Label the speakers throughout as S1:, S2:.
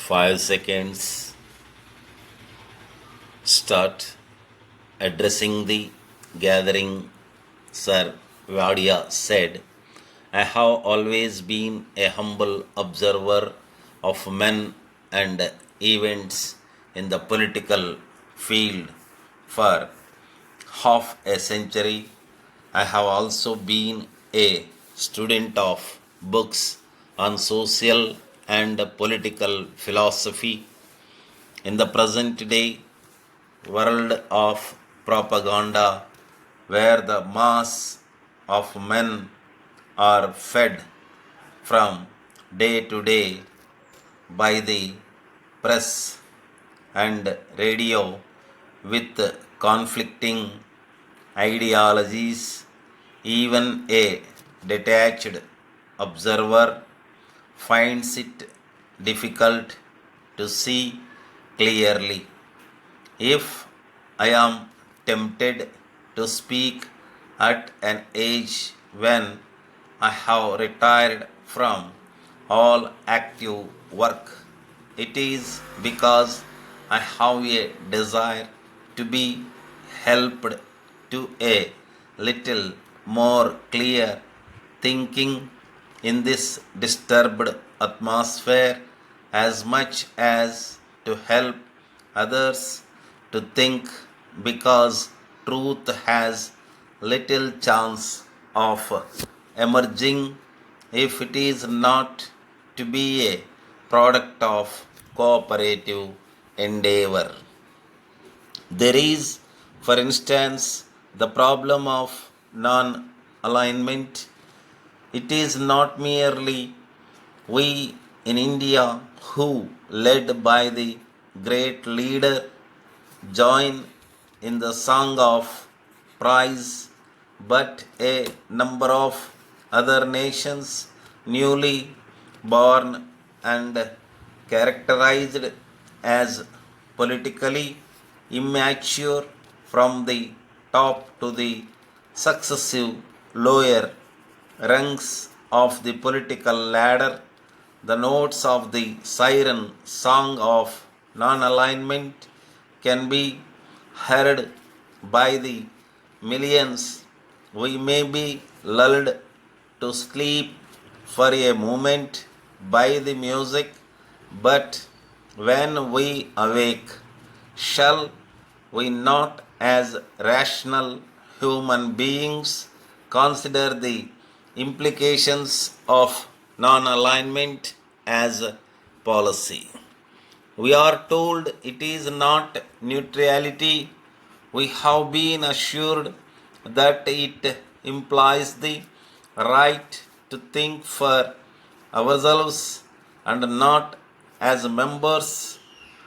S1: 5 seconds. Start. Addressing the gathering, Sir Vadia said, I have always been a humble observer of men and events in the political field for half a century. I have also been a student of books on social and political philosophy. In the present day world of propaganda, where the mass of men are fed from day to day by the press and radio with conflicting ideologies, even a detached observer finds it difficult to see clearly. If I am tempted to speak at an age when I have retired from all active work, it is because I have a desire to be helped to a little more clear thinking in this disturbed atmosphere, as much as to help others to think, because truth has little chance of emerging if it is not to be a product of cooperative endeavor. There is, for instance, the problem of non-alignment. It is not merely we in India who, led by the great leader, join in the song of praise, but a number of other nations newly born and characterized as politically immature from the top to the successive lower rungs of the political ladder. The notes of the siren song of non-alignment can be heard by the millions. We may be lulled to sleep for a moment by the music, but when we awake, shall we not, as rational human beings, consider the implications of non-alignment as policy? We are told it is not neutrality. We have been assured that it implies the right to think for ourselves and not as members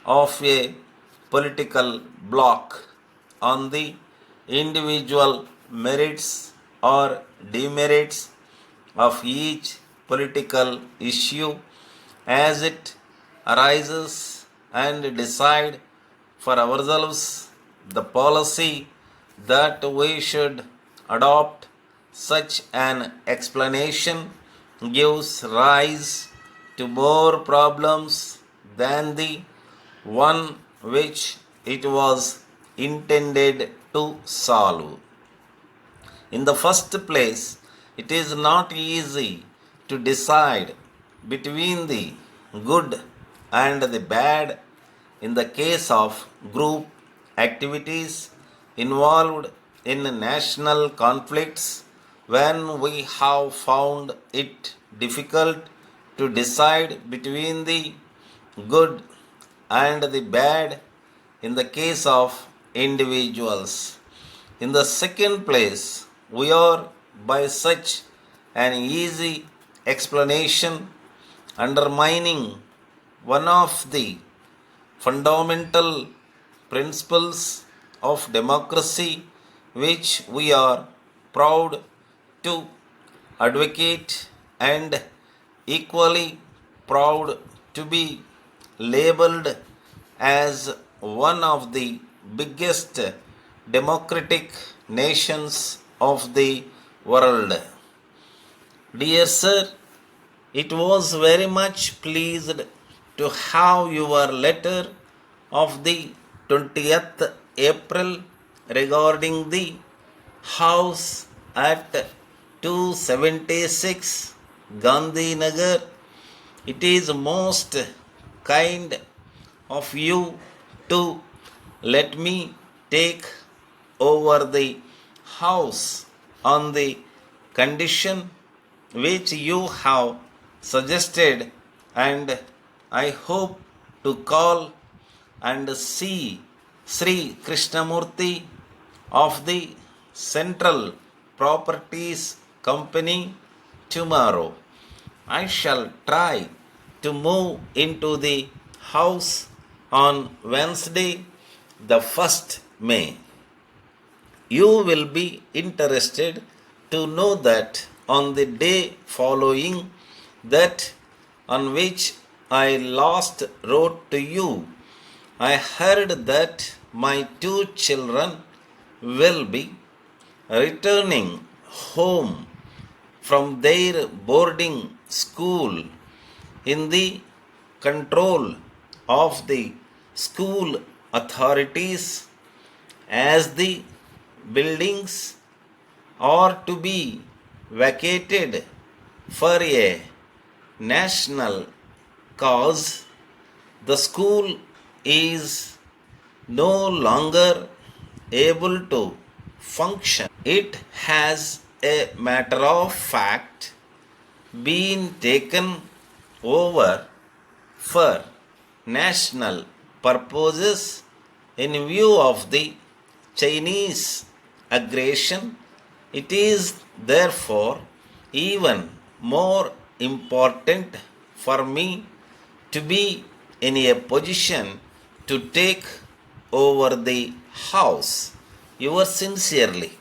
S1: of a political bloc on the individual merits or demerits of each political issue as it arises, and decide for ourselves the policy that we should adopt. Such an explanation gives rise to more problems than the one which it was intended to solve. In the first place, it is not easy to decide between the good and the bad in the case of group activities involved in national conflicts, when we have found it difficult to decide between the good and the bad in the case of individuals. In the second place, we are, by such an easy explanation, undermining one of the fundamental principles of democracy, which we are proud to advocate, and equally proud to be labeled as one of the biggest democratic nations of the world. Dear sir, it was very much pleased to have your letter of the 20th April regarding the house at 276 Gandhi Nagar. It is most kind of you to let me take over the house on the condition which you have suggested, and I hope to call and see Sri Krishnamurti of the Central Properties Company tomorrow. I shall try to move into the house on Wednesday, the 1st May. You will be interested to know that on the day following that on which I last wrote to you, I heard that my two children will be returning home from their boarding school in the control of the school authorities, as the buildings are to be vacated for a national cause. The school is no longer able to function. It has, a matter of fact, been taken over for national purposes in view of the Chinese aggression. It is therefore even more important for me to be in a position to take over the house. Yours sincerely,